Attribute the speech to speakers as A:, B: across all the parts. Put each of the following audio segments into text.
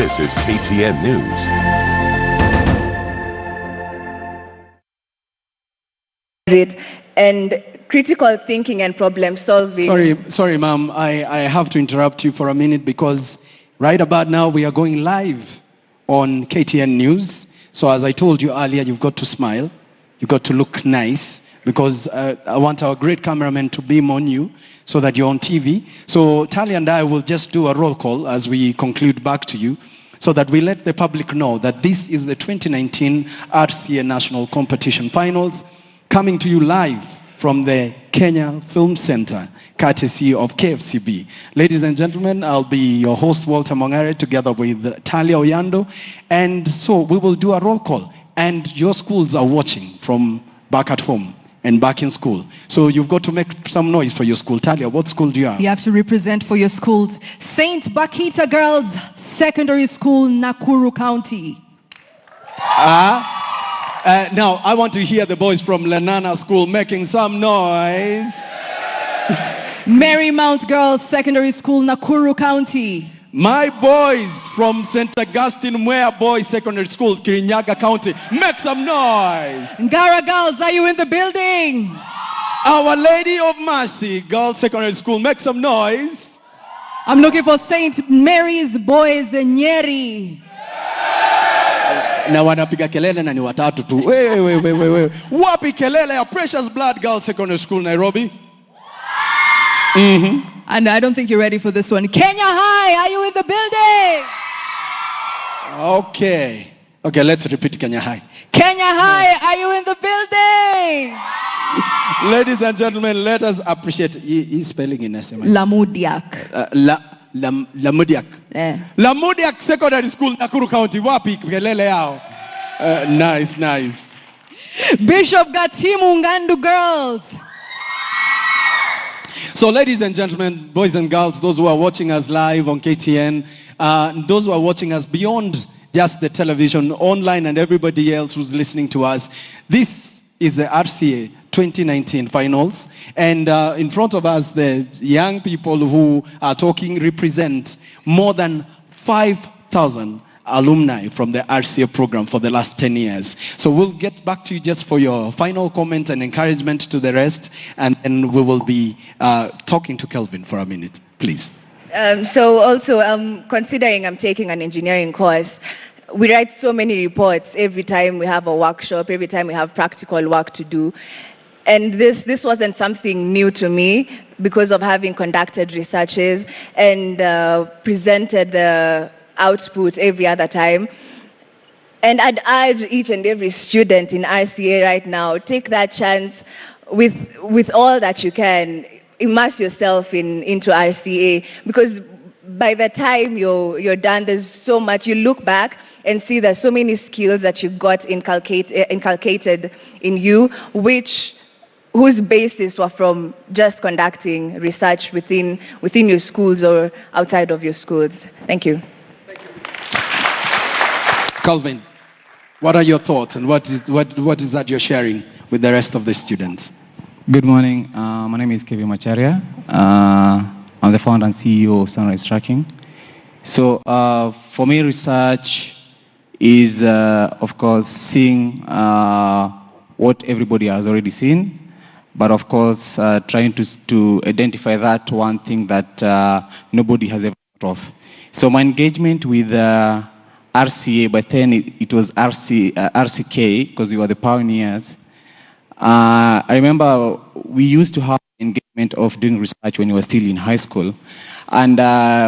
A: This is KTN News.
B: And critical thinking and problem solving.
C: Sorry, ma'am. I have to interrupt you for a minute because right about now we are going live on KTN News. So as I told you earlier, you've got to smile. You've got to look nice because I want our great cameraman to beam on you so that you're on TV. So Tali and I will just do a roll call as we conclude back to you so that we let the public know that this is the 2019 RCA National Competition Finals coming to you live from the Kenya Film Center, courtesy of KFCB. Ladies and gentlemen, I'll be your host, Walter Mongare, together with Talia Oyando. And so we will do a roll call. And your schools are watching from back at home and back in school. So you've got to make some noise for your school. Talia, what school do you have?
D: You have to represent for your schools. St. Bakita Girls Secondary School, Nakuru County.
C: Now, I want to hear the boys from Lenana School making some noise.
D: Marymount Girls Secondary School, Nakuru County.
C: My boys from St. Augustine Mwea Boys Secondary School, Kirinyaga County, make some noise.
D: Ngara Girls, are you in the building?
C: Our Lady of Mercy Girls Secondary School, make some noise.
D: I'm looking for St. Mary's Boys, Nyeri.
C: Na wanapiga kelele na ni watatu tu. Wait. Wapi kelele ya Precious Blood Girls Secondary School, Nairobi?
D: And I don't think you're ready for this one. Kenya High, are you in the building?
C: Okay, let's repeat Kenya High.
D: Kenya High, are you in the building?
C: Ladies and gentlemen, let us appreciate his spelling in SMA.
D: Lamudiak.
C: Lamudiak. Lamudiak Secondary School, Nakuru County. Wapi kelele yao. Nice.
D: Bishop Gatimu Ngandu Girls.
C: So ladies and gentlemen, boys and girls, those who are watching us live on KTN, those who are watching us beyond just the television, online, and everybody else who's listening to us, this is the RCA 2019 finals. And in front of us, the young people who are talking represent more than 5,000 alumni from the RCA program for the last 10 years. So we'll get back to you just for your final comment and encouragement to the rest, and then we will be talking to Kelvin for a minute, please.
B: So also, considering I'm taking an engineering course, we write so many reports every time we have a workshop, every time we have practical work to do. And this wasn't something new to me because of having conducted researches and presented the output every other time. And I'd urge each and every student in RCA right now, take that chance with all that you can. Immerse yourself into RCA, because by the time you're done, there's so much. You look back and see there's so many skills that you got inculcated in you, whose basis were from just conducting research within your schools or outside of your schools. Thank you.
C: Calvin, what are your thoughts, and what is that you're sharing with the rest of the students?
E: Good morning. My name is Kevin Macharia. I'm the founder and CEO of Sunrise Tracking. So for me, research is, of course, seeing what everybody has already seen, but of course, trying to identify that one thing that nobody has ever thought of. So my engagement with RCA, but then it was RCK, because we were the pioneers. I remember we used to have engagement of doing research when we were still in high school. And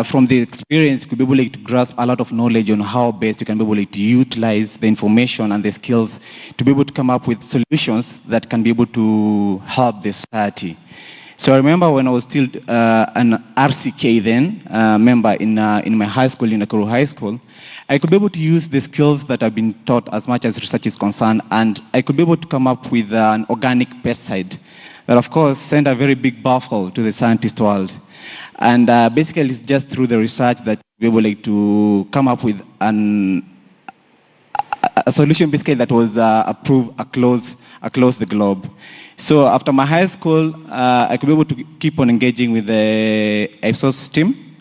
E: from the experience, you could be able to grasp a lot of knowledge on how best you can be able to utilize the information and the skills to be able to come up with solutions that can be able to help the society. So I remember when I was still an RCK then, member in my high school, in Nakuru High School, I could be able to use the skills that I've been taught as much as research is concerned, and I could be able to come up with an organic pesticide that, of course, sent a very big baffle to the scientist world. And basically, it's just through the research that we were able to come up with a solution basically that was approved across the globe. So after my high school, I could be able to keep on engaging with the IPSOS team.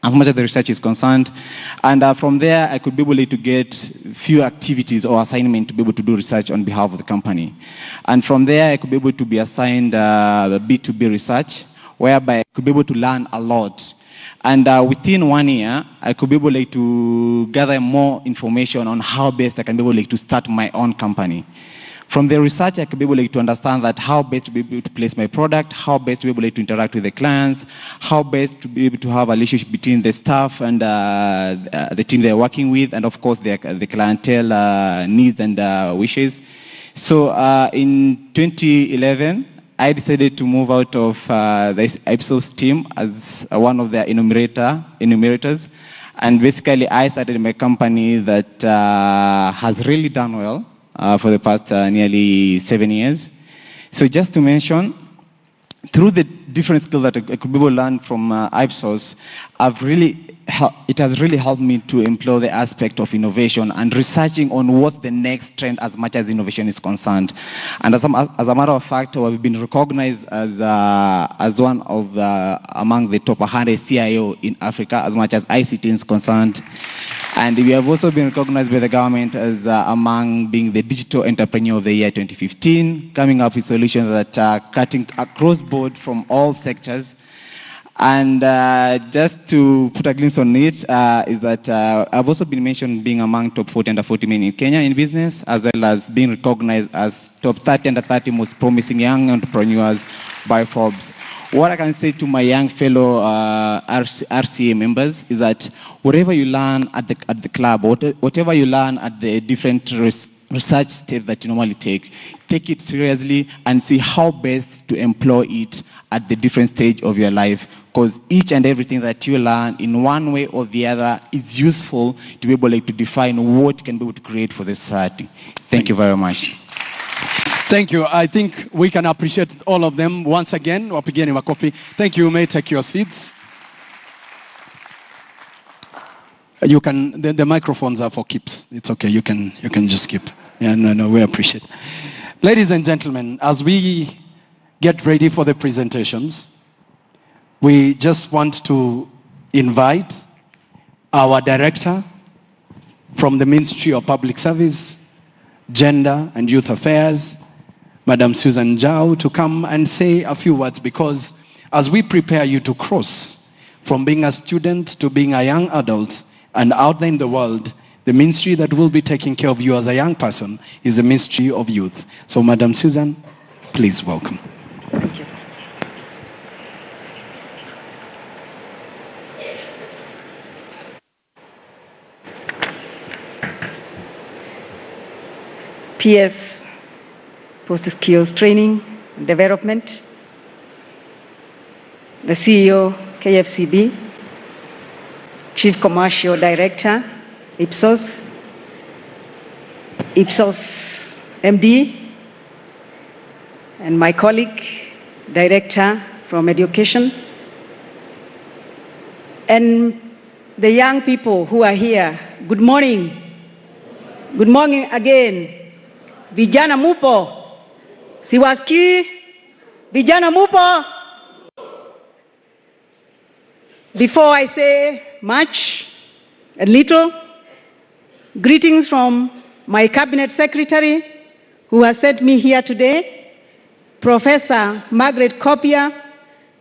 E: as much as the research is concerned. And from there, I could be able to get few activities or assignment to be able to do research on behalf of the company. And from there, I could be able to be assigned B2B research, whereby I could be able to learn a lot. And within 1 year, I could be able to gather more information on how best I can be able to start my own company. From the research, I could be able to understand that how best to be able to place my product, how best to be able to interact with the clients, how best to be able to have a relationship between the staff and the team they're working with, and of course the clientele needs and wishes. So in 2011, I decided to move out of the Ipsos team as one of their enumerators. And basically, I started my company that has really done well for the past nearly 7 years. So just to mention, through the different skills that I could be able to learn from Ipsos, it has really helped me to employ the aspect of innovation and researching on what's the next trend as much as innovation is concerned. And as a matter of fact, we've been recognized as one of among the top 100 CIO in Africa as much as ICT is concerned. And we have also been recognized by the government as among being the Digital Entrepreneur of the Year 2015, coming up with solutions that are cutting across board from all sectors. And just to put a glimpse on it, is that I've also been mentioned being among top 40 under 40 men in Kenya in business, as well as being recognized as top 30 under 30 most promising young entrepreneurs by Forbes. What I can say to my young fellow RCA members is that whatever you learn at the club, whatever you learn at the different research steps that you normally take it seriously and see how best to employ it at the different stage of your life, because each and everything that you learn in one way or the other is useful to be able to define what you can be able to create for the society. Thank you very much.
C: Thank you. I think we can appreciate all of them once again. Wapigeni makofi. Thank you. You may take your seats. You can. The microphones are for keeps. It's okay. You can just keep. Yeah. No. We appreciate. Ladies and gentlemen, as we get ready for the presentations, we just want to invite our director from the Ministry of Public Service, Gender and Youth Affairs, Madam Susan Zhao, to come and say a few words, because as we prepare you to cross from being a student to being a young adult and out there in the world, the ministry that will be taking care of you as a young person is the Ministry of Youth. So Madam Susan, please welcome.
F: Thank you. PS Post Skills Training and Development, the CEO, KFCB, Chief Commercial Director, Ipsos MD, and my colleague, Director from Education, and the young people who are here, good morning. Good morning again. Vijana mupo? Siwaski? Vijana mupo? Before I say much and little, greetings from my Cabinet Secretary who has sent me here today, Professor Margaret Kopia,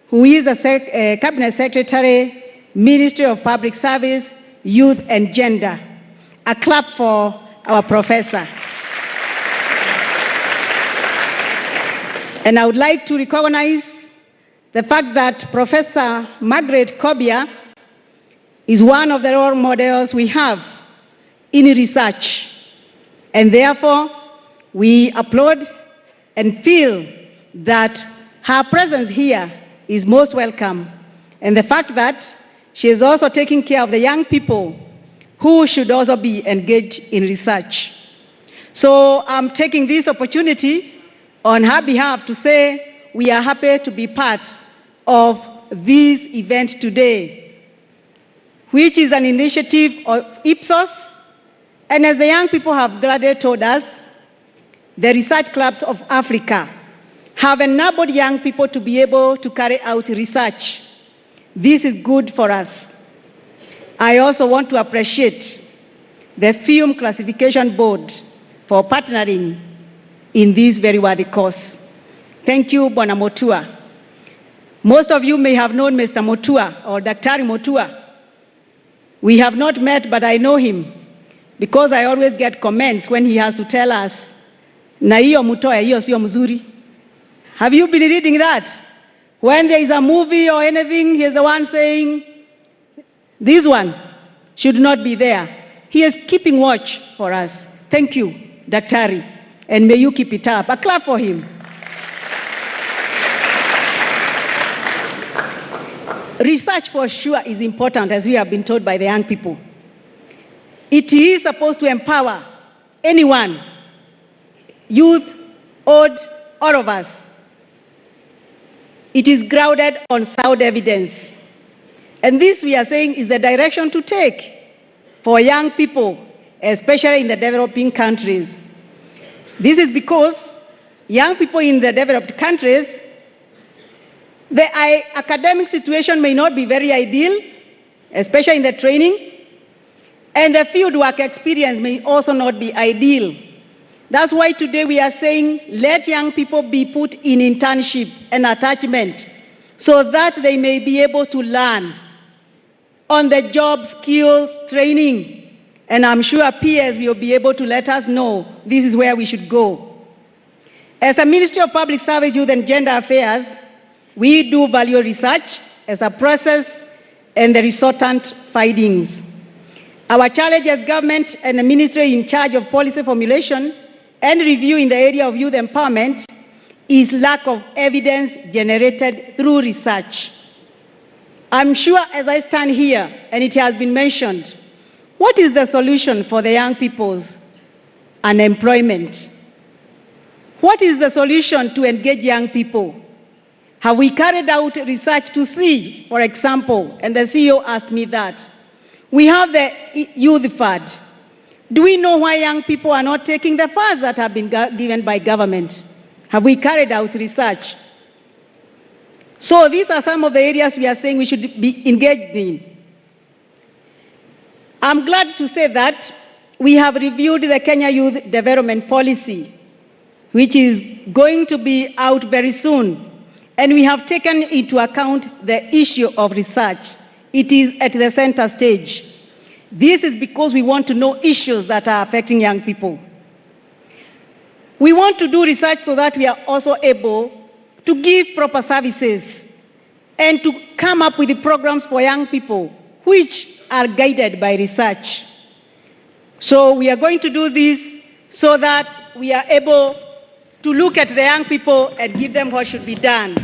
F: who is a Cabinet Secretary, Ministry of Public Service, Youth and Gender. A clap for our professor. And I would like to recognize the fact that Professor Margaret Kopia is one of the role models we have in research. And therefore, we applaud and feel that her presence here is most welcome. And the fact that she is also taking care of the young people who should also be engaged in research. So I'm taking this opportunity on her behalf to say we are happy to be part of this event today, which is an initiative of Ipsos, and as the young people have gladly told us, the Research Clubs of Africa have enabled young people to be able to carry out research. This is good for us. I also want to appreciate the Film Classification Board for partnering in this very worthy cause. Thank you, Bwana Motua. Most of you may have known Mr. Motua or Daktari Motua. We have not met, but I know him because I always get comments when he has to tell us, na hiyo Mutoya, hiyo sio mzuri. Have you been reading that? When there is a movie or anything, he is the one saying, this one should not be there. He is keeping watch for us. Thank you, Daktari, and may you keep it up. A clap for him. Research for sure is important, as we have been told by the young people. It is supposed to empower anyone, youth, old, all of us. It is grounded on sound evidence. And this, we are saying, is the direction to take for young people, especially in the developing countries. This is because young people in the developed countries, the academic situation may not be very ideal, especially in the training, and the field work experience may also not be ideal. That's why today we are saying let young people be put in internship and attachment so that they may be able to learn on the job skills training. And I'm sure peers will be able to let us know this is where we should go. As a Ministry of Public Service, Youth and Gender Affairs, we do value research as a process and the resultant findings. Our challenge as government and the ministry in charge of policy formulation and review in the area of youth empowerment is lack of evidence generated through research. I'm sure as I stand here, and it has been mentioned, what is the solution for the young people's unemployment? What is the solution to engage young people? Have we carried out research to see, for example, and the CEO asked me that, we have the youth fund. Do we know why young people are not taking the funds that have been given by government? Have we carried out research? So these are some of the areas we are saying we should be engaged in. I'm glad to say that we have reviewed the Kenya Youth Development Policy, which is going to be out very soon. And we have taken into account the issue of research. It is at the center stage. This is because we want to know issues that are affecting young people. We want to do research so that we are also able to give proper services and to come up with the programs for young people which are guided by research. So we are going to do this so that we are able to look at the young people and give them what should be done.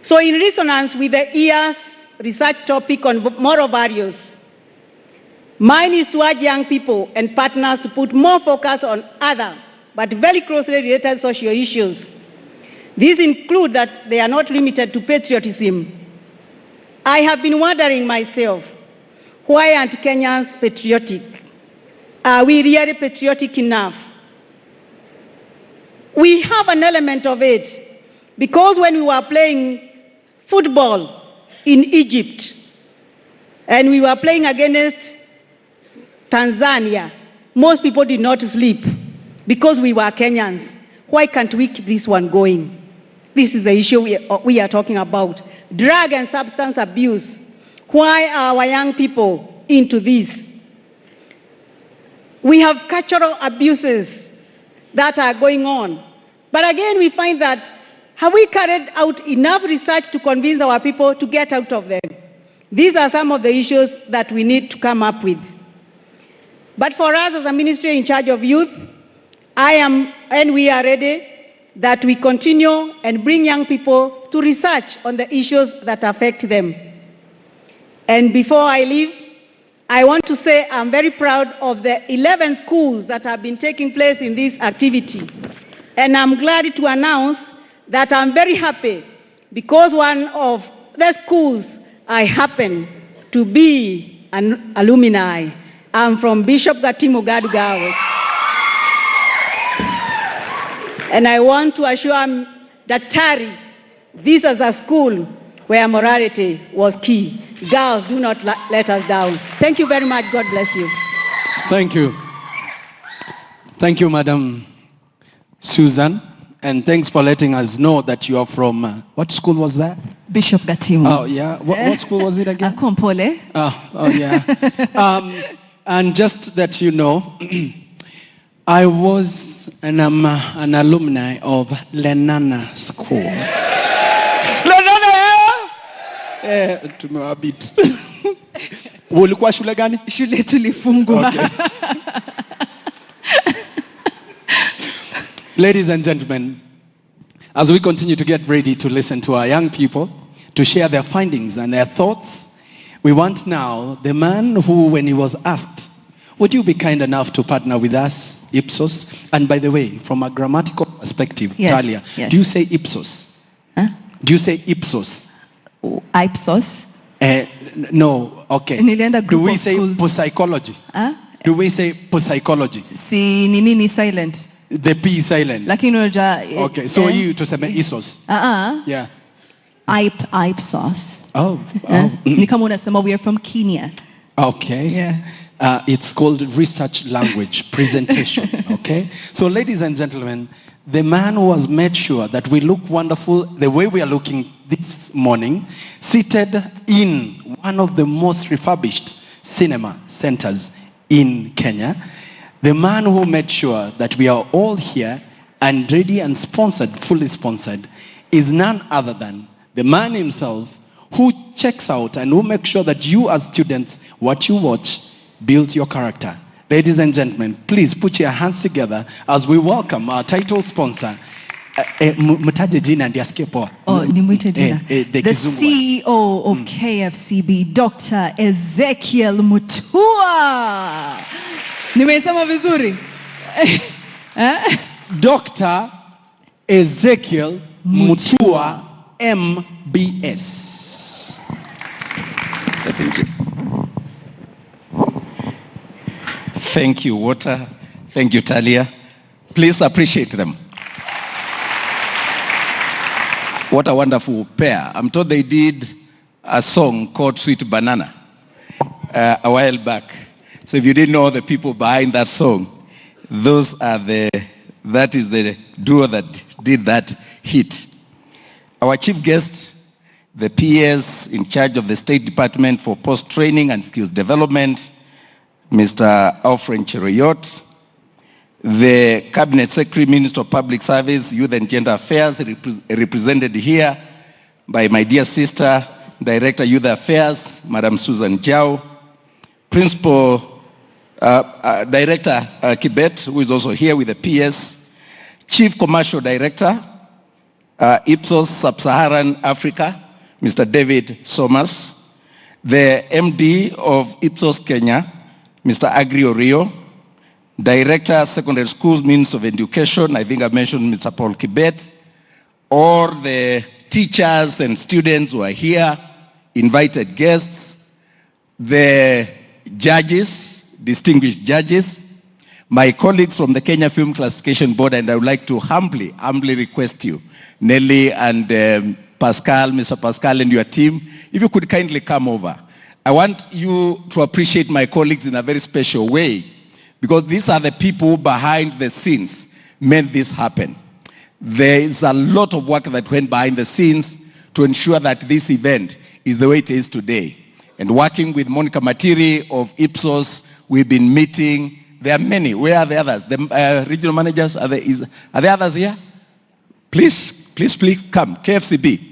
F: So in resonance with the year's research topic on moral values, mine is to urge young people and partners to put more focus on other, but very closely related social issues. These include that they are not limited to patriotism. I have been wondering myself, why aren't Kenyans patriotic? Are we really patriotic enough? We have an element of it, because when we were playing football in Egypt, and we were playing against Tanzania, most people did not sleep because we were Kenyans. Why can't we keep this one going? This is the issue we are talking about. Drug and substance abuse. Why are our young people into this? We have cultural abuses that are going on. But again, we find that, have we carried out enough research to convince our people to get out of them? These are some of the issues that we need to come up with. But for us as a ministry in charge of youth, I am, and we are ready, that we continue and bring young people to research on the issues that affect them. And before I leave, I want to say I'm very proud of the 11 schools that have been taking place in this activity. And I'm glad to announce that I'm very happy because one of the schools I happen to be an alumni. I'm from Bishop Gatimo Gadu Girls. And I want to assure Daktari, this as a school where morality was key. Girls, do not let us down. Thank you very much. God bless you.
C: Thank you. Thank you, Madam Susan. And thanks for letting us know that you are from, what school was that?
D: Bishop Gatimu.
C: Oh, yeah. What school was it again?
D: Akumpole.
C: Oh, yeah. And just that you know, I was an alumni of Lenana School. Lenana, yeah? Tumewabit. Ulikuwa shule gani?
D: Shule tulifungwa.
C: Okay. Ladies and gentlemen, as we continue to get ready to listen to our young people, to share their findings and their thoughts, we want now the man who, when he was asked, would you be kind enough to partner with us, Ipsos? And by the way, from a grammatical perspective,
D: Yes,
C: Talia,
D: yes.
C: do you say Ipsos?
D: Huh?
C: Do you say Ipsos?
D: Ipsos.
C: No, okay.
D: Nilienda
C: Do
D: group
C: we
D: of
C: say
D: schools.
C: psychology?
D: Huh?
C: Do we say psychology?
D: Si nini silent.
C: The P is silent.
D: Lakini unajua
C: Okay, so you to say Isos. Yeah.
D: Ipsos.
C: Oh.
D: Ni kama unasema we are from Kenya.
C: Okay.
D: Yeah.
C: It's called research language presentation. Okay. So, ladies and gentlemen, the man who has made sure that we look wonderful the way we are looking this morning, seated in one of the most refurbished cinema centers in Kenya, the man who made sure that we are all here and ready and sponsored, fully sponsored, is none other than the man himself who checks out and who makes sure that you as students, what you watch, builds your character. Ladies and gentlemen, please put your hands together as we welcome our title sponsor. Mtaje jina ndiye asikie poa.
D: Oh, nimwite jina.
C: The
D: The CEO of KFCB, Dr. Ezekiel Mutua. Nimesema vizuri?
C: Dr. Ezekiel Mutua, MBS.
G: Thank you, Water. Thank you, Talia. Please appreciate them. What a wonderful pair. I'm told they did a song called Sweet Banana a while back. So if you didn't know the people behind that song, that is the duo that did that hit. Our chief guest, the PS in charge of the State Department for Post-Training and Skills Development, Mr. Alfred Cheroyot, the Cabinet Secretary, Minister of Public Service, Youth and Gender Affairs, represented here by my dear sister, Director Youth Affairs, Madam Susan Jiao, Principal Director Kibet, who is also here with the PS, Chief Commercial Director, Ipsos Sub-Saharan Africa, Mr. David Somas, the MD of Ipsos Kenya, Mr. Agri Orio, Director Secondary Schools, Minister of Education, I think I mentioned Mr. Paul Kibet, all the teachers and students who are here, invited guests, the judges, distinguished judges, my colleagues from the Kenya Film Classification Board, and I would like to humbly request you, Nelly and Pascal, Mr. Pascal and your team, if you could kindly come over. I want you to appreciate my colleagues in a very special way, because these are the people behind the scenes made this happen. There is a lot of work that went behind the scenes to ensure that this event is the way it is today. And working with Monica Matiri of Ipsos, we've been meeting. There are many. Where are the others? The regional managers, are there others here? Please come. KFCB.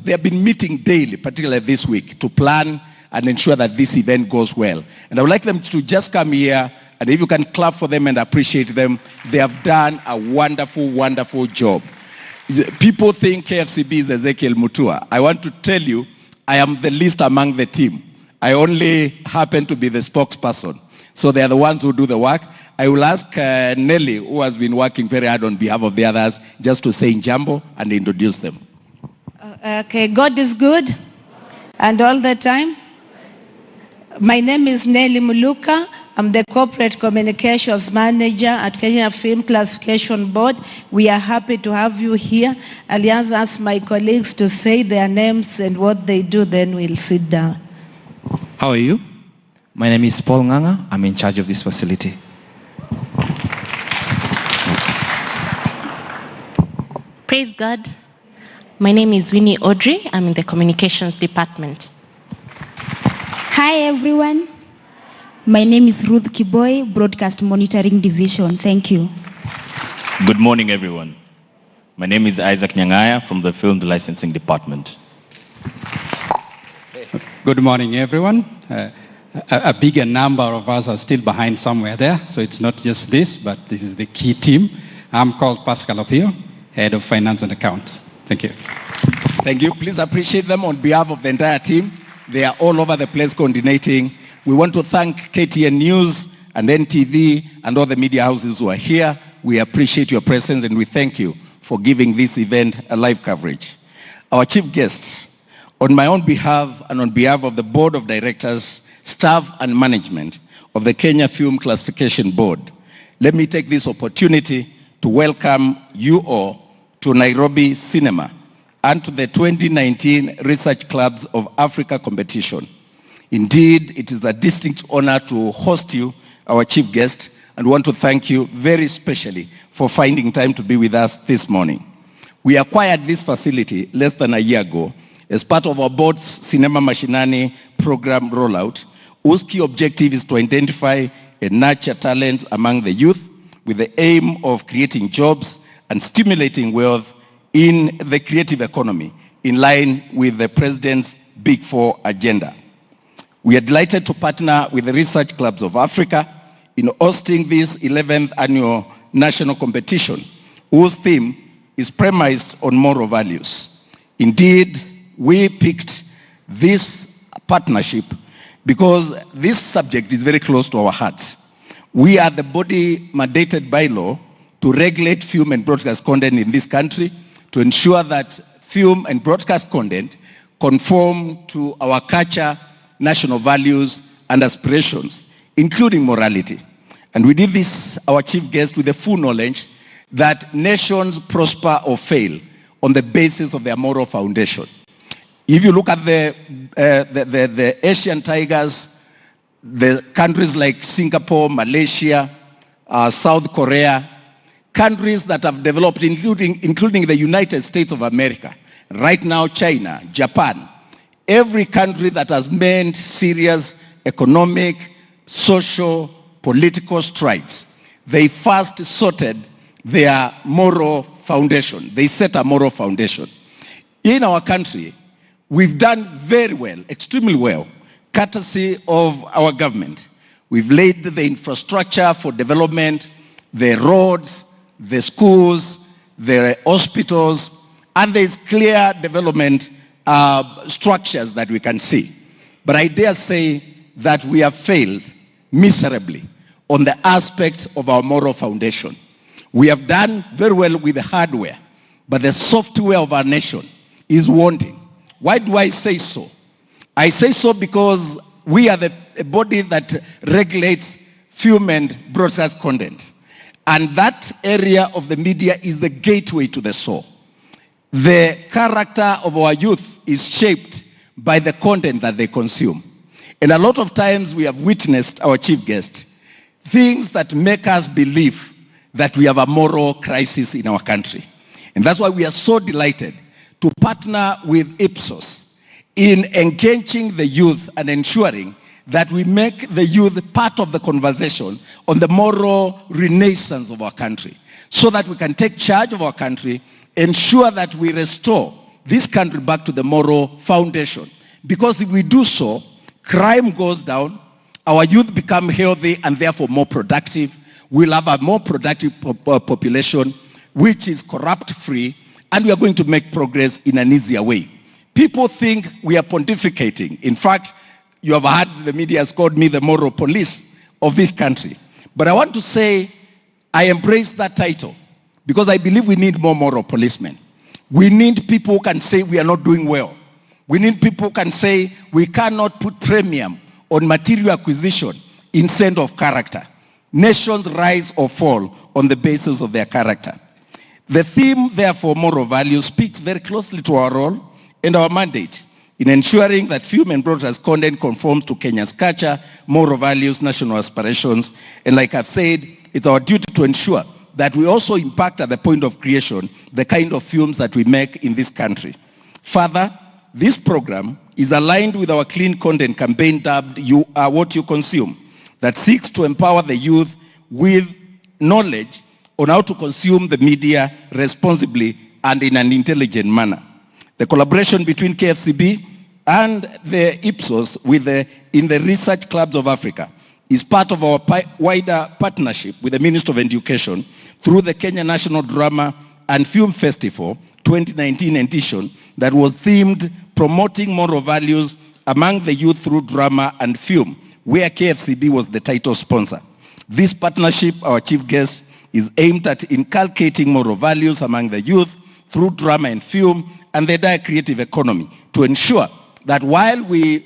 G: They have been meeting daily, particularly this week, to plan and ensure that this event goes well. And I would like them to just come here, and if you can clap for them and appreciate them, they have done a wonderful, wonderful job. People think KFCB is Ezekiel Mutua. I want to tell you, I am the least among the team. I only happen to be the spokesperson. So they are the ones who do the work. I will ask Nelly, who has been working very hard on behalf of the others, just to say Njambo and introduce them.
H: Okay, God is good and all the time. My name is Nelly Muluka. I'm the Corporate Communications Manager at Kenya Film Classification Board. We are happy to have you here. I'll just ask my colleagues to say their names and what they do, then we'll sit down.
I: How are you? My name is Paul Nganga. I'm in charge of this facility.
J: Praise God. My name is Winnie Audrey. I'm in the communications department.
K: Hi everyone. My name is Ruth Kiboy, Broadcast Monitoring Division. Thank you.
L: Good morning, everyone. My name is Isaac Nyangaya from the Film Licensing Department.
C: Good morning, everyone. A bigger number of us are still behind somewhere there, so it's not just this, but this is the key team. I'm called Pascal Opio, Head of Finance and Accounts. Thank you.
G: Thank you. Please appreciate them on behalf of the entire team. They are all over the place coordinating. We want to thank KTN News and NTV and all the media houses who are here. We appreciate your presence and we thank you for giving this event a live coverage. Our chief guests, on my own behalf and on behalf of the Board of Directors, staff and management of the Kenya Film Classification Board, let me take this opportunity to welcome you all to Nairobi Cinema and to the 2019 Research Clubs of Africa competition. Indeed, it is a distinct honor to host you, our chief guest, and want to thank you very specially for finding time to be with us this morning. We acquired this facility less than a year ago as part of our board's Cinema Mashinani program rollout, whose key objective is to identify and nurture talents among the youth with the aim of creating jobs and stimulating wealth in the creative economy in line with the President's Big Four agenda. We are delighted to partner with the Research Clubs of Africa in hosting this 11th annual national competition, whose theme is premised on moral values. Indeed, we picked this partnership because this subject is very close to our hearts. We are the body mandated by law to regulate film and broadcast content in this country, to ensure that film and broadcast content conform to our culture, national values, and aspirations, including morality. And we did this, our chief guest, with the full knowledge that nations prosper or fail on the basis of their moral foundation. If you look at the Asian tigers, the countries like Singapore, Malaysia, South Korea, countries that have developed, including the United States of America, right now China, Japan, every country that has made serious economic, social, political strides, they first sorted their moral foundation. They set a moral foundation. In our country, we've done very well, extremely well, courtesy of our government. We've laid the infrastructure for development, the roads, the schools, the hospitals, and there's clear development structures that we can see. But I dare say that we have failed miserably on the aspect of our moral foundation. We have done very well with the hardware, but the software of our nation is wanting. Why do I say so? I say so because we are the body that regulates film and broadcast content. And that area of the media is the gateway to the soul. The character of our youth is shaped by the content that they consume. And a lot of times we have witnessed, our chief guest, things that make us believe that we have a moral crisis in our country. And that's why we are so delighted to partner with Ipsos in engaging the youth and ensuring that we make the youth part of the conversation on the moral renaissance of our country, so that we can take charge of our country, ensure that we restore this country back to the moral foundation. Because if we do so, crime goes down, our youth become healthy and therefore more productive. We'll have a more productive population, which is corrupt-free, and we are going to make progress in an easier way. People think we are pontificating. In fact, you have heard the media has called me the moral police of this country. But I want to say I embrace that title because I believe we need more moral policemen. We need people who can say we are not doing well. We need people who can say we cannot put premium on material acquisition instead of character. Nations rise or fall on the basis of their character. The theme, therefore, moral values, speaks very closely to our role and our mandate in ensuring that film and broadcast content conforms to Kenya's culture, moral values, national aspirations. And like I've said, it's our duty to ensure that we also impact at the point of creation the kind of films that we make in this country. Further, this program is aligned with our clean content campaign dubbed "You Are What You Consume," that seeks to empower the youth with knowledge on how to consume the media responsibly and in an intelligent manner. The collaboration between KFCB and the Ipsos in the Research Clubs of Africa is part of our wider partnership with the Ministry of Education through the Kenya National Drama and Film Festival 2019 edition that was themed Promoting Moral Values Among the Youth Through Drama and Film, where KFCB was the title sponsor. This partnership, our chief guest, is aimed at inculcating moral values among the youth through drama and film and the entire creative economy to ensure that while we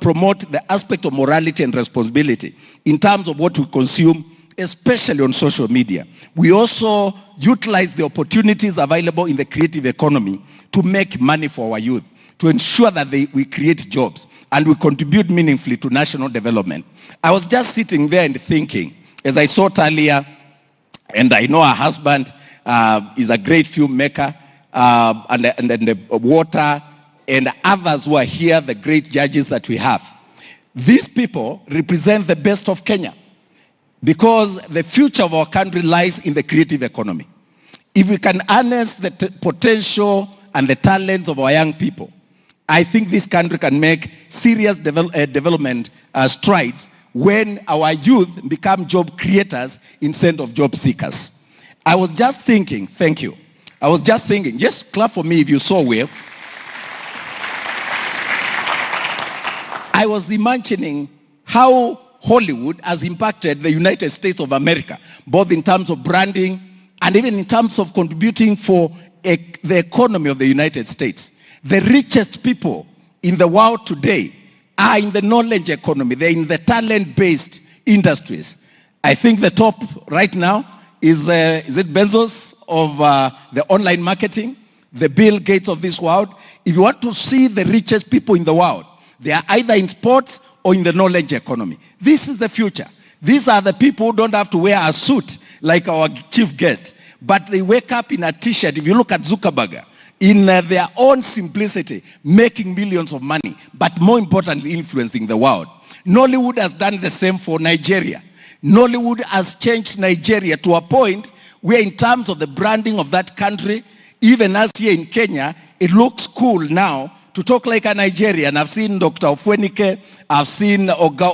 G: promote the aspect of morality and responsibility in terms of what we consume, especially on social media, we also utilize the opportunities available in the creative economy to make money for our youth, to ensure that we create jobs and we contribute meaningfully to national development. I was just sitting there and thinking, as I saw Talia, and I know her husband is a great filmmaker, and the water, and others who are here, the great judges that we have. These people represent the best of Kenya because the future of our country lies in the creative economy. If we can harness the potential and the talents of our young people, I think this country can make serious development strides when our youth become job creators instead of job seekers. I was just thinking, thank you. I was just thinking, just clap for me if you saw where. I was imagining how Hollywood has impacted the United States of America, both in terms of branding and even in terms of contributing for the economy of the United States. The richest people in the world today are in the knowledge economy. They're in the talent-based industries. I think the top right now is it Bezos of the online marketing, the Bill Gates of this world. If you want to see the richest people in the world, they are either in sports or in the knowledge economy. This is the future. These are the people who don't have to wear a suit like our chief guest, but they wake up in a t-shirt. If you look at Zuckerberg, in their own simplicity, making millions of money, but more importantly, influencing the world. Nollywood has done the same for Nigeria. Nollywood has changed Nigeria to a point where in terms of the branding of that country, even as here in Kenya, it looks cool now to talk like a Nigerian. I've seen Dr. Ofwenike, I've seen Oga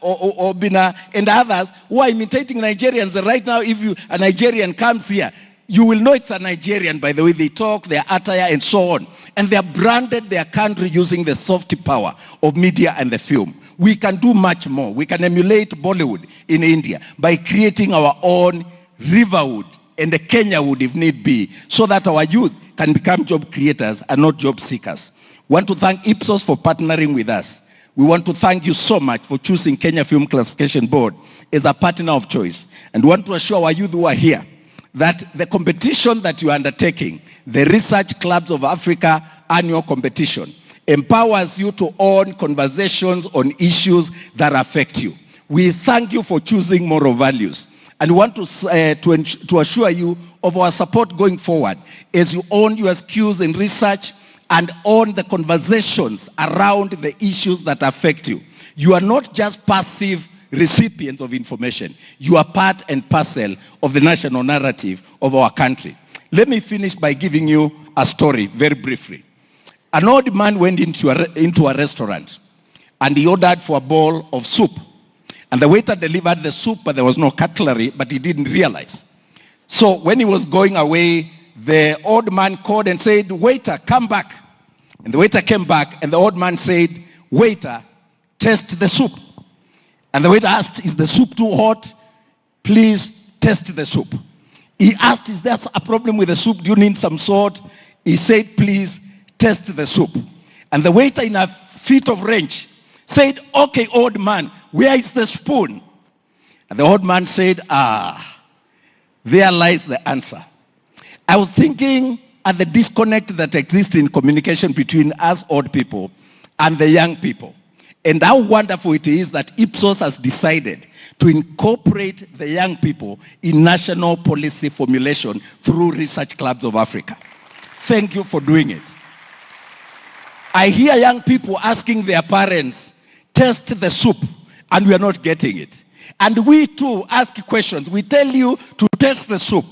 G: Obina, and others who are imitating Nigerians. And right now, if a Nigerian comes here, you will know it's a Nigerian by the way they talk, their attire, and so on. And they have branded their country using the soft power of media and the film. We can do much more. We can emulate Bollywood in India by creating our own Riverwood and the Kenyawood if need be, so that our youth can become job creators and not job seekers. We want to thank Ipsos for partnering with us. We want to thank you so much for choosing Kenya Film Classification Board as a partner of choice. And we want to assure our youth who are here that the competition that you are undertaking, the Research Clubs of Africa annual competition, empowers you to own conversations on issues that affect you. We thank you for choosing moral values. And we want to assure you of our support going forward as you own your skills in research and own the conversations around the issues that affect you. You are not just passive recipients of information. You are part and parcel of the national narrative of our country. Let me finish by giving you a story very briefly. An old man went into a restaurant and he ordered for a bowl of soup. And the waiter delivered the soup, but there was no cutlery, but he didn't realize. So when he was going away, the old man called and said, "Waiter, come back." And the waiter came back and the old man said, "Waiter, test the soup." And the waiter asked, "Is the soup too hot? Please test the soup." He asked, "Is there a problem with the soup? Do you need some salt?" He said, "Please test the soup." And the waiter, in a fit of rage, said, okay, old man, where is the spoon? And the old man said, there lies the answer. I was thinking at the disconnect that exists in communication between us old people and the young people. And how wonderful it is that Ipsos has decided to incorporate the young people in national policy formulation through Research Clubs of Africa. Thank you for doing it. I hear young people asking their parents, test the soup, and we are not getting it. And we too ask questions. We tell you to test the soup,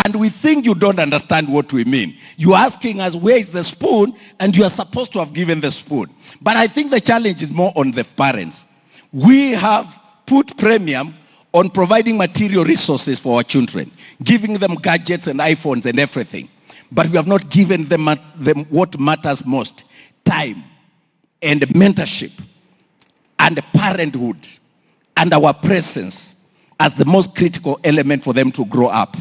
G: and we think you don't understand what we mean. You're asking us, where is the spoon? And you are supposed to have given the spoon. But I think the challenge is more on the parents. We have put premium on providing material resources for our children, giving them gadgets and iPhones and everything. But we have not given them what matters most: time and mentorship and parenthood and our presence as the most critical element for them to grow up.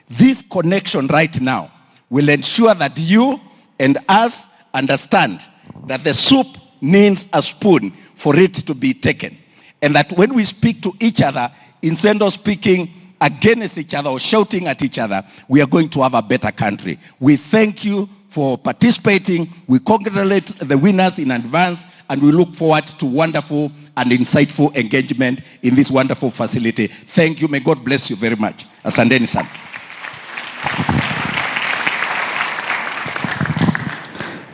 G: This connection right now will ensure that you and us understand that the soup needs a spoon for it to be taken. And that when we speak to each other, instead of speaking against each other or shouting at each other, we are going to have a better country. We thank you for participating. We congratulate the winners in advance, and we look forward to wonderful and insightful engagement in this wonderful facility. Thank you. May God bless you very much. Asanteni sana.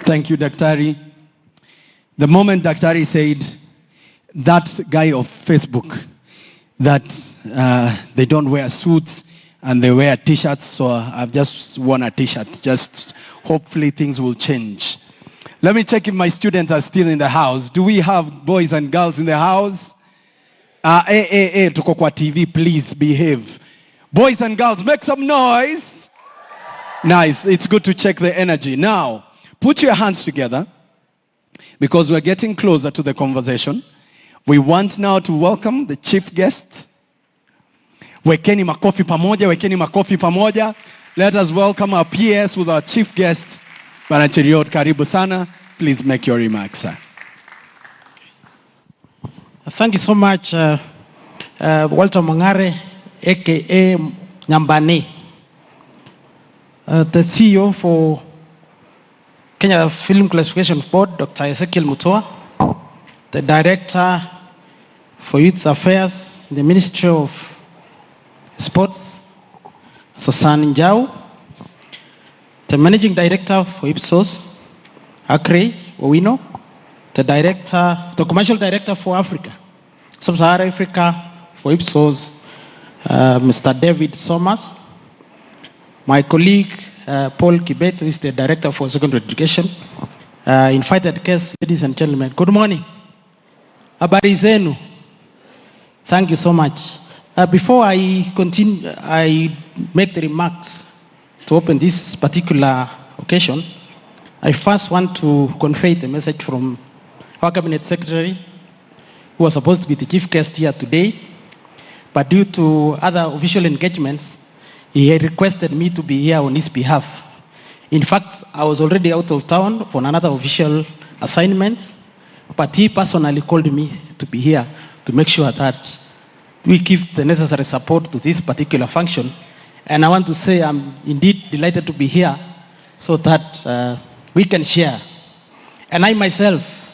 C: Thank you, Daktari. The moment Daktari said that guy of Facebook that they don't wear suits and they wear t-shirts, so I've just worn a t-shirt. Just hopefully things will change. Let me check if my students are still in the house. Do we have boys and girls in the house? Tuko kwa TV, please behave. Boys and girls, make some noise. Nice. It's good to check the energy. Now, put your hands together because we're getting closer to the conversation. We want now to welcome the chief guest. Wekeni makofi pamoja, wekeni makofi pamoja. Let us welcome our PS with our chief guest, Bwana Cheriot. Karibu sana. Please make your remarks, sir.
M: Thank you so much, Walter Mongare, aka Nyambane, the CEO for Kenya Film Classification Board, Dr. Ezekiel Mutua, the Director for Youth Affairs in the Ministry of Sports, Susan Njau, the Managing Director for Ipsos, Akre Owino, the Commercial Director for Africa, Sub-Saharan Africa for Ipsos, Mr. David Sommers, my colleague Paul Kibet, who is the Director for Secondary Education, invited guests, ladies and gentlemen, good morning. Habari zenu. Thank you so much. Before I continue, I make the remarks to open this particular occasion. I first want to convey the message from our Cabinet Secretary, who was supposed to be the chief guest here today, but due to other official engagements, he had requested me to be here on his behalf. In fact, I was already out of town for another official assignment, but he personally called me to be here to make sure that we give the necessary support to this particular function. And I want to say I'm indeed delighted to be here so that we can share. And I myself,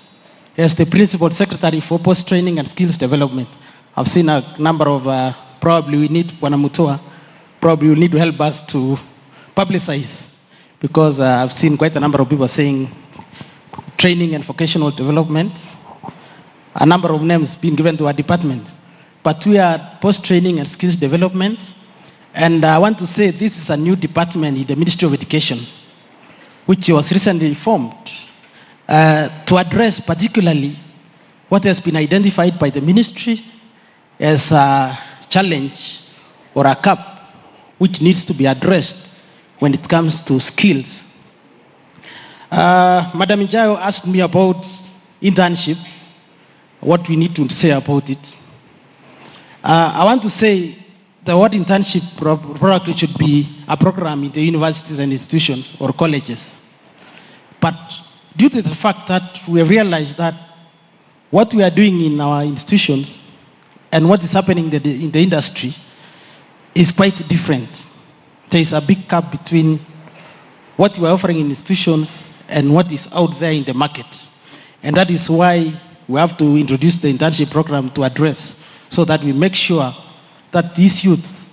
M: as the Principal Secretary for Post-Training and Skills Development, I've seen a number of, probably we need Bwana Mutua, probably you need to help us to publicize, because I've seen quite a number of people saying training and vocational development, a number of names being given to our department. But we are post-training and skills development. And I want to say this is a new department in the Ministry of Education, which was recently formed to address particularly what has been identified by the ministry as a challenge or a gap which needs to be addressed when it comes to skills. Madam Njayo asked me about internship, what we need to say about it. I want to say the word internship probably should be a program in the universities and institutions or colleges. But due to the fact that we have realized that what we are doing in our institutions and what is happening in the industry is quite different. There is a big gap between what we are offering in institutions and what is out there in the market. And that is why we have to introduce the internship program to address, so that we make sure that these youths,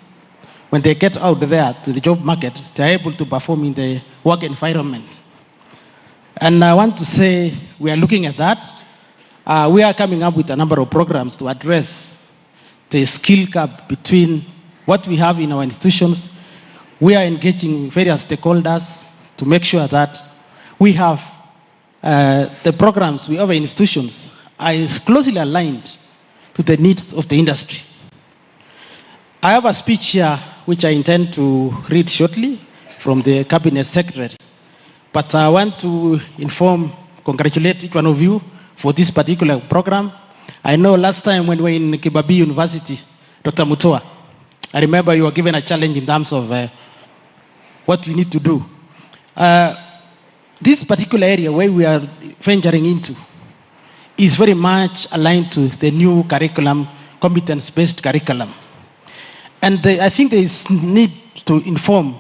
M: when they get out there to the job market, they are able to perform in the work environment. And I want to say we are looking at that. We are coming up with a number of programs to address the skill gap between what we have in our institutions. We are engaging various stakeholders to make sure that we have the programs we offer in institutions are closely aligned to the needs of the industry. I have a speech here which I intend to read shortly from the Cabinet Secretary. But I want to congratulate each one of you for this particular program. I know last time when we were in Kibabii University, Dr. Mutua, I remember you were given a challenge in terms of what we need to do. This particular area where we are venturing into is very much aligned to the new curriculum, competence-based curriculum. And I think there is need to inform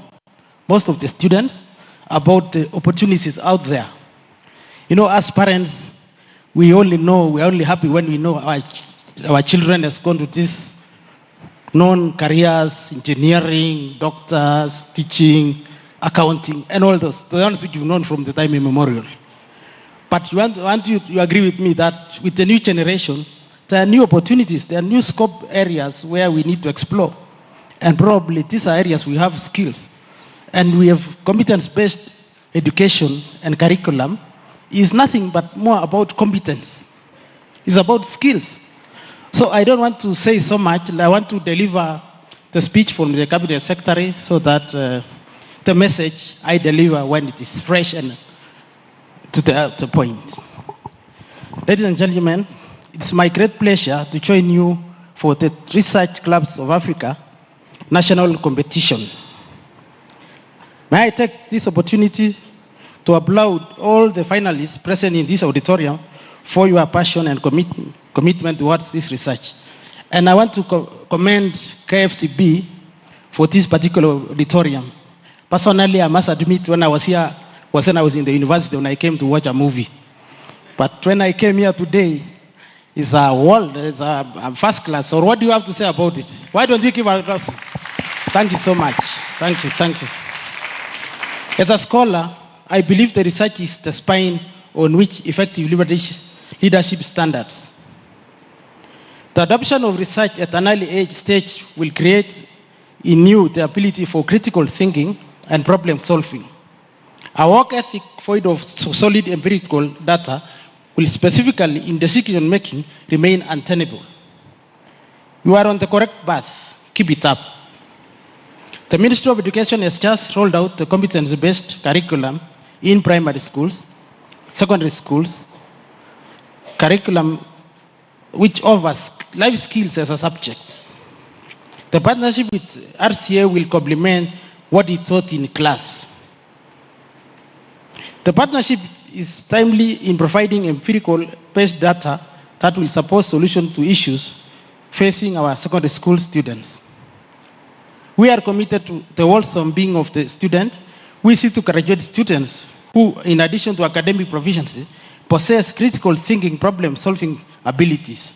M: most of the students about the opportunities out there. You know, as parents, we're only happy when we know our children has gone to these known careers, engineering, doctors, teaching, accounting, and all those, the ones which you've known from the time immemorial. But you agree with me that with the new generation, there are new opportunities, there are new scope areas where we need to explore. And probably these are areas we have skills. And we have competence-based education and curriculum is nothing but more about competence. It's about skills. So I don't want to say so much. I want to deliver the speech from the Cabinet Secretary so that the message I deliver when it is fresh and to the point. Ladies and gentlemen, it's my great pleasure to join you for the Research Clubs of Africa national competition. May I take this opportunity to applaud all the finalists present in this auditorium for your passion and commitment towards this research. And I want to commend KFCB for this particular auditorium. Personally, I must admit, when I was here, when I was in the university, when I came to watch a movie. But when I came here today, it's a world, it's a first class. So what do you have to say about it? Why don't you give a applause? Thank you so much. Thank you, thank you. As a scholar, I believe the research is the spine on which effective leadership standards. The adoption of research at an early age stage will create in you the ability for critical thinking and problem solving. A work ethic void of solid empirical data will specifically in decision making remain untenable. You are on the correct path. Keep it up. The Ministry of Education has just rolled out the competence-based curriculum in primary schools, secondary schools, curriculum which offers life skills as a subject. The partnership with RCA will complement what is taught in class. The partnership is timely in providing empirical-based data that will support solutions to issues facing our secondary school students. We are committed to the wholesome being of the student. We seek to graduate students who, in addition to academic proficiency, possess critical thinking, problem-solving abilities.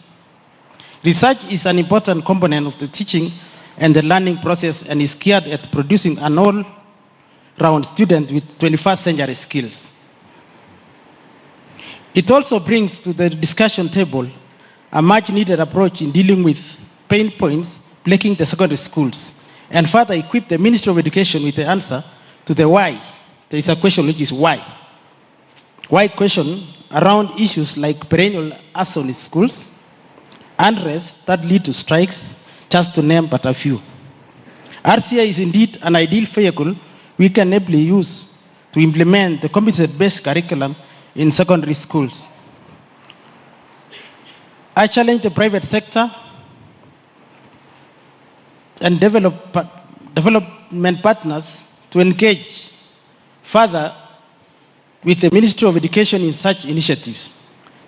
M: Research is an important component of the teaching and the learning process and is geared at producing an all-round student with 21st century skills. It also brings to the discussion table a much-needed approach in dealing with pain points plaguing the secondary schools, and further equip the Ministry of Education with the answer to the why. There is a question which is why. Why question around issues like perennial arson in schools, unrest that lead to strikes, just to name but a few. RCA is indeed an ideal vehicle we can ably use to implement the competence-based curriculum in secondary schools. I challenge the private sector and development partners to engage further with the Ministry of Education in such initiatives.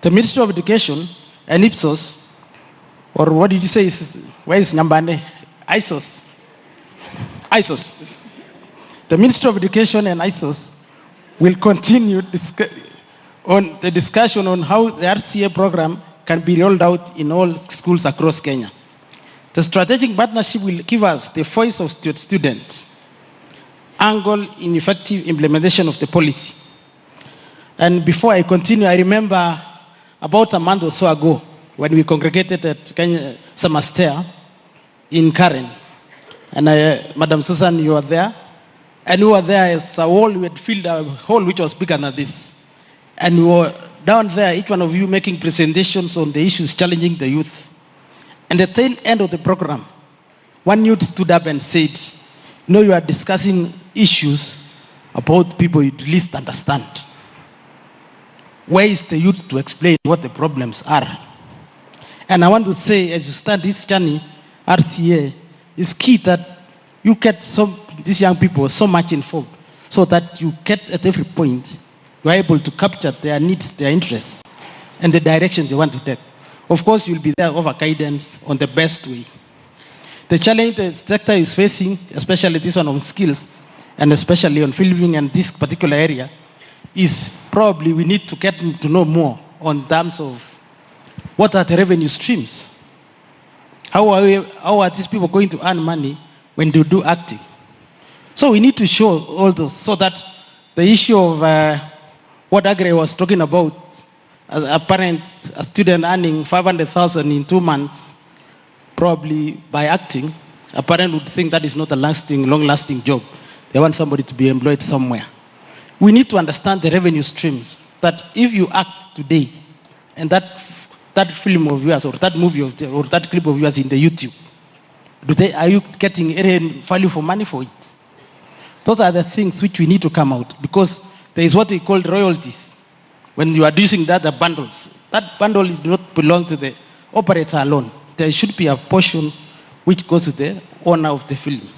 M: The Ministry of Education and Ipsos, or what did you say? Where is Nyambane? ISOS. The Ministry of Education and ISOS will continue on the discussion on how the RCA program can be rolled out in all schools across Kenya. The strategic partnership will give us the voice of students, angle in effective implementation of the policy. And before I continue, I remember about a month or so ago when we congregated at Kenya Samaster in Karen. And Madam Susan, you were there. And we were there as a whole, we had filled a hall which was bigger than this. And we were down there, each one of you making presentations on the issues challenging the youth. And at the tail end of the program, one youth stood up and said, you are discussing issues about people you least understand. Where is the youth to explain what the problems are? And I want to say, as you start this journey, RCA is key that you get these young people so much informed so that you get at every point, you are able to capture their needs, their interests, and the direction they want to take. Of course, you'll be there over guidance on the best way. The challenge the sector is facing, especially this one on skills, and especially on filming and this particular area, is probably we need to get to know more on terms of what are the revenue streams. How are these people going to earn money when they do acting? So we need to show all those so that the issue of what Agre was talking about, a student earning 500,000 in 2 months, probably by acting, a parent would think that is not a long-lasting job. They want somebody to be employed somewhere. We need to understand the revenue streams, that if you act today, and that film of yours, or that movie or that clip of yours in the YouTube, are you getting any value for money for it? Those are the things which we need to come out, because there is what we call royalties. When you are using the other bundles, that bundle does not belong to the operator alone. There should be a portion which goes to the owner of the film.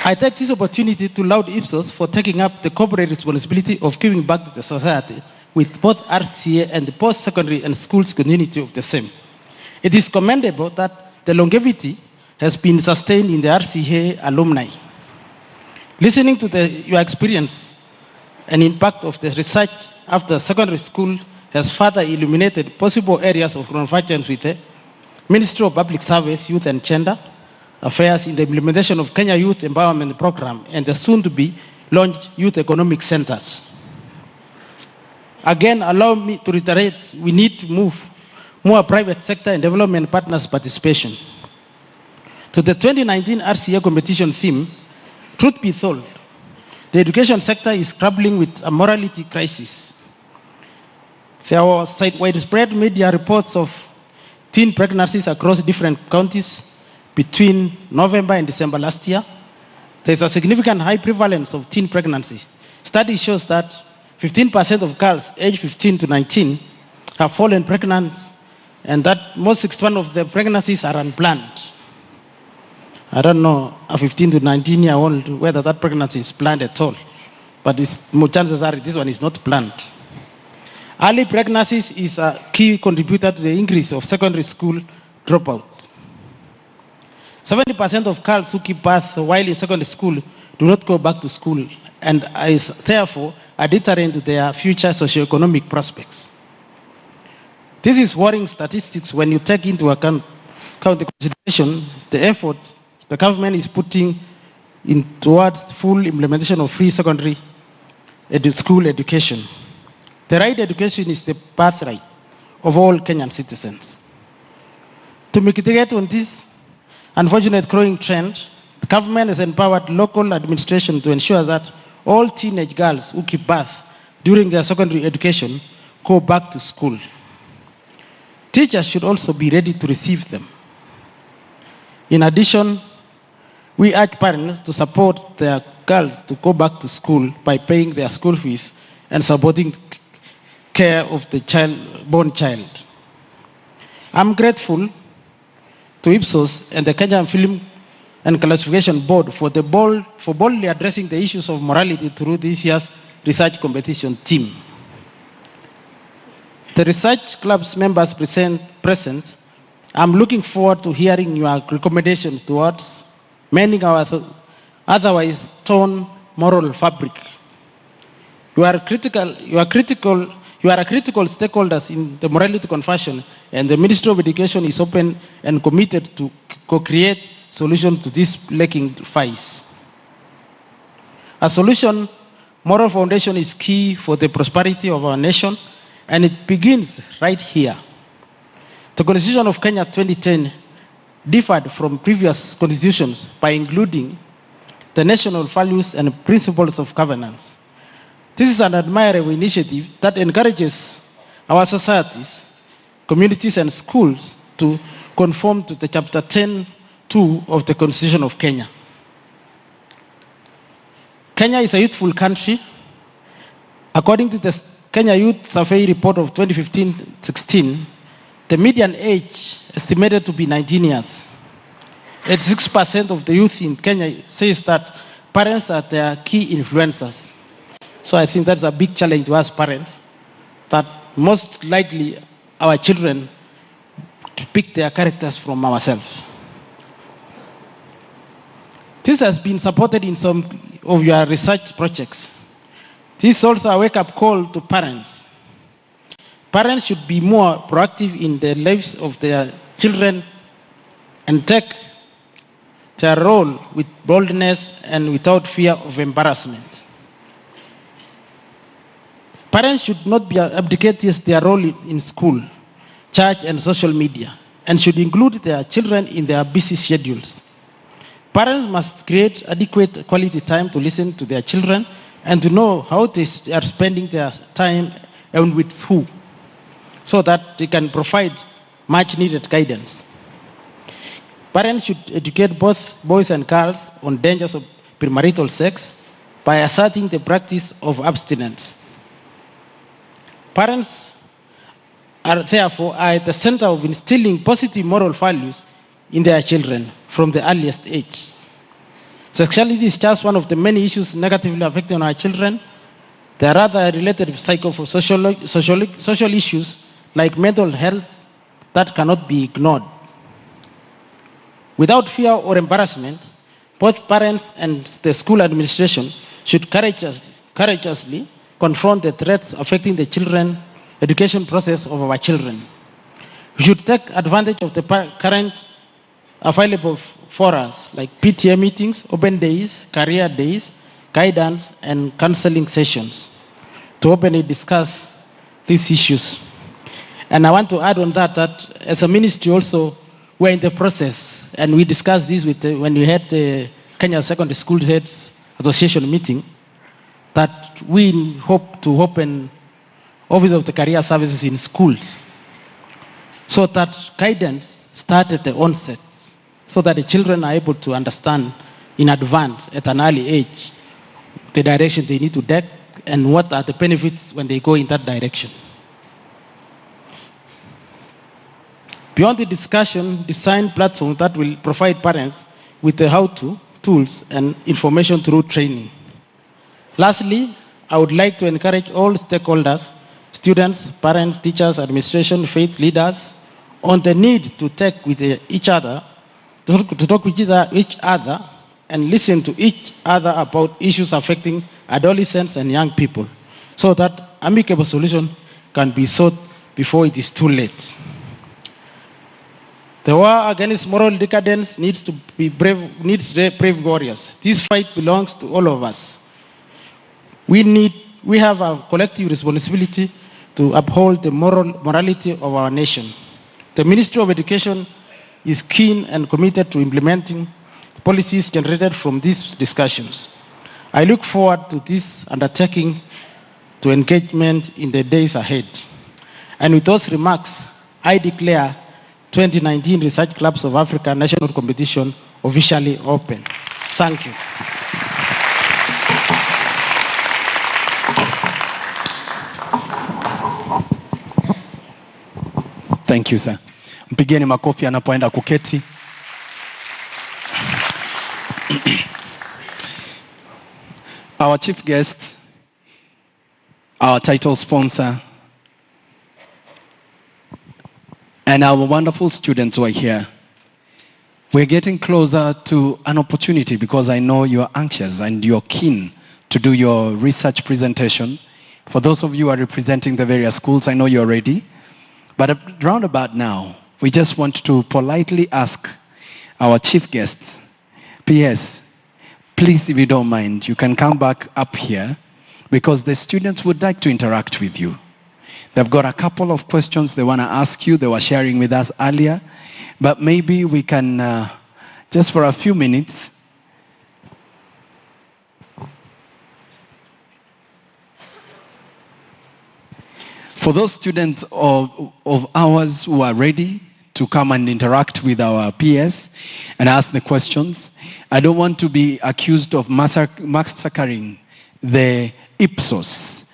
M: I take this opportunity to laud Ipsos for taking up the corporate responsibility of giving back to the society with both RCA and the post-secondary and schools community of the same. It is commendable that the longevity has been sustained in the RCA alumni. Listening to your experience and impact of the research after secondary school has further illuminated possible areas of convergence with the Ministry of Public Service, Youth and Gender Affairs in the implementation of Kenya Youth Empowerment Program and the soon-to-be launched Youth Economic Centers. Again, allow me to reiterate, we need to move more private sector and development partners' participation. To the 2019 RCA competition theme, truth be told, the education sector is grappling with a morality crisis. There were widespread media reports of teen pregnancies across different counties between November and December last year. There's a significant high prevalence of teen pregnancy. Study shows that 15% of girls aged 15 to 19 have fallen pregnant, and that most 61% of the pregnancies are unplanned. I don't know, a 15 to 19-year-old, whether that pregnancy is planned at all. But chances are this one is not planned. Early pregnancies is a key contributor to the increase of secondary school dropouts. 70% of girls who give birth while in secondary school do not go back to school and is therefore a deterrent to their future socioeconomic prospects. This is worrying statistics when you take into account the consideration, the effort the government is putting in towards full implementation of free secondary school education. The right education is the birthright of all Kenyan citizens. To mitigate on this unfortunate growing trend, the government has empowered local administration to ensure that all teenage girls who give birth during their secondary education go back to school. Teachers should also be ready to receive them. In addition, we urge parents to support their girls to go back to school by paying their school fees and supporting care of the born child. I'm grateful to Ipsos and the Kenyan Film and Classification Board for boldly addressing the issues of morality through this year's research competition team. The research club's members present, I'm looking forward to hearing your recommendations towards mending our otherwise torn moral fabric. You are critical stakeholders in the morality conversion, and the Ministry of Education is open and committed to co-create solutions to this lacking vice. A solution, moral foundation is key for the prosperity of our nation, and it begins right here. The Constitution of Kenya 2010 differed from previous constitutions by including the national values and principles of governance. This is an admirable initiative that encourages our societies, communities, and schools to conform to the Chapter 10(2) of the Constitution of Kenya. Kenya is a youthful country. According to the Kenya Youth Survey report of 2015-16, the median age estimated to be 19 years. 86% of the youth in Kenya says that parents are their key influencers. So I think that's a big challenge to us parents, that most likely our children pick their characters from ourselves. This has been supported in some of your research projects. This is also a wake-up call to parents. Parents should be more proactive in the lives of their children and take their role with boldness and without fear of embarrassment. Parents should not be abdicate their role in school, church, and social media, and should include their children in their busy schedules. Parents must create adequate quality time to listen to their children and to know how they are spending their time and with who, so that they can provide much needed guidance. Parents should educate both boys and girls on dangers of premarital sex by asserting the practice of abstinence. Parents are therefore at the center of instilling positive moral values in their children from the earliest age. Sexuality is just one of the many issues negatively affecting our children. There are other related social issues like mental health that cannot be ignored. Without fear or embarrassment, both parents and the school administration should courageously confront the threats affecting the education process of our children. We should take advantage of the current available for us, like PTA meetings, open days, career days, guidance, and counseling sessions to openly discuss these issues. And I want to add on that as a ministry also, we're in the process, and we discussed this when we had the Kenya Secondary School Heads Association meeting, that we hope to open Office of the Career Services in schools, so that guidance start at the onset, so that the children are able to understand in advance at an early age the direction they need to take and what are the benefits when they go in that direction. Beyond the discussion, design platforms that will provide parents with the how-to tools and information through training. Lastly, I would like to encourage all stakeholders, students, parents, teachers, administration, faith leaders, on the need to talk with each other, and listen to each other about issues affecting adolescents and young people, so that amicable solution can be sought before it is too late. The war against moral decadence needs brave warriors. This fight belongs to all of us. We have a collective responsibility to uphold the morality of our nation. The Ministry of Education is keen and committed to implementing the policies generated from these discussions. I look forward to this undertaking to engagement in the days ahead. And with those remarks, I declare 2019 Research Clubs of Africa National Competition officially open. Thank you.
C: Thank you, sir. Mpigeni makofi anapoenda kuketi. Our chief guest our title sponsor, and our wonderful students who are here. We're getting closer to an opportunity because I know you're anxious and you're keen to do your research presentation. For those of you who are representing the various schools, I know you're ready. But round about now, we just want to politely ask our chief guest, PS, please, if you don't mind, you can come back up here because the students would like to interact with you. They've got a couple of questions they want to ask you. They were sharing with us earlier. But maybe we can, just for a few minutes, for those students of ours who are ready to come and interact with our PS and ask the questions, I don't want to be accused of massacring the Ipsos.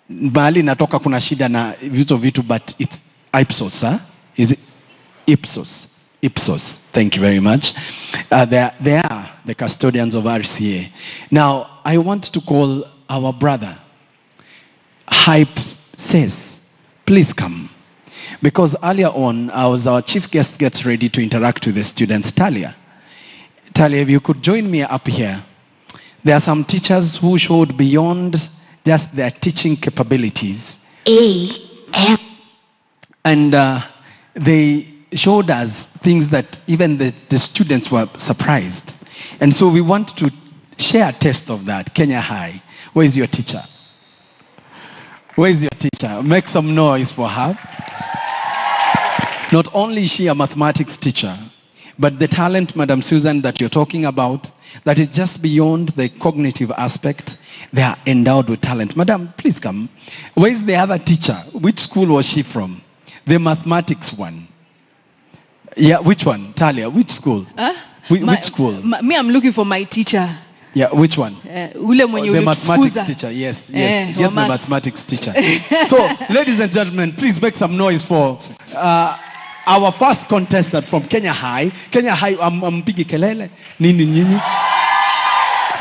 C: Bali natoka kuna shida na vitu, but it's Ipsos, huh? Is it Ipsos? Ipsos. Thank you very much. They are the custodians of RCA. Now, I want to call our brother, Hype Says, please come. Because earlier on, as our chief guest gets ready to interact with the students, Talia, if you could join me up here. There are some teachers who showed beyond just their teaching capabilities. And they showed us things that even the students were surprised. And so we want to share a taste of that. Kenya High, where is your teacher? Where is your teacher? Make some noise for her. Not only is she a mathematics teacher, but the talent, Madam Susan, that you're talking about, that is just beyond the cognitive aspect. They are endowed with talent. Madam, please come. Where is the other teacher? Which school was she from? The mathematics one. Yeah, which one? Talia, which school? Which school?
D: Me, I'm looking for my teacher.
C: Yeah, which one?
D: The
C: mathematics teacher, yes. Get the mathematics teacher. So, ladies and gentlemen, please make some noise for our first contestant from Kenya High. Kenya High, mpigi kelele. Nini.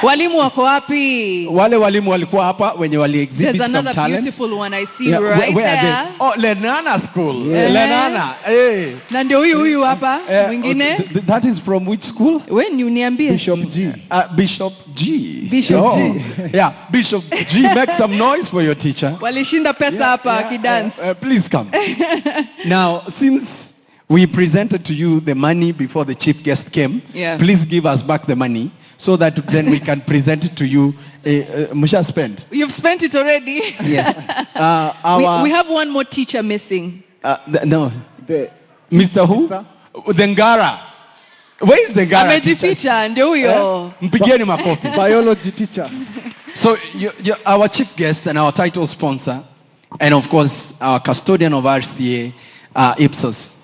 D: Walimu wako wapi?
C: Wale walimu walikuwa hapa wenye wali exhibit some talent.
D: There's another beautiful one I see right
C: where
D: there.
C: Are they? Oh, Lenana School. Yeah. Lenana. Hey.
D: Na ndio huyu hapa mwingine.
C: That is from which school?
D: Wewe ni uniambie.
C: Bishop G. Bishop G.
D: Bishop G.
C: Yeah, Bishop G. Make some noise for your teacher.
D: Walishinda pesa hapa kidance.
C: Please come. Now, since we presented to you the money before the chief guest came, please give us back the money so that then we can present it to you. Musha spend.
D: You've spent it already.
C: Yes.
D: We have one more teacher missing.
C: No. Mr. who? The Ngara. Where is the Ngara?
D: Amejificha ndio huyo.
C: Mpigieni makofi.
N: Biology teacher.
C: So our chief guest and our title sponsor, and of course our custodian of RCA, Ipsos.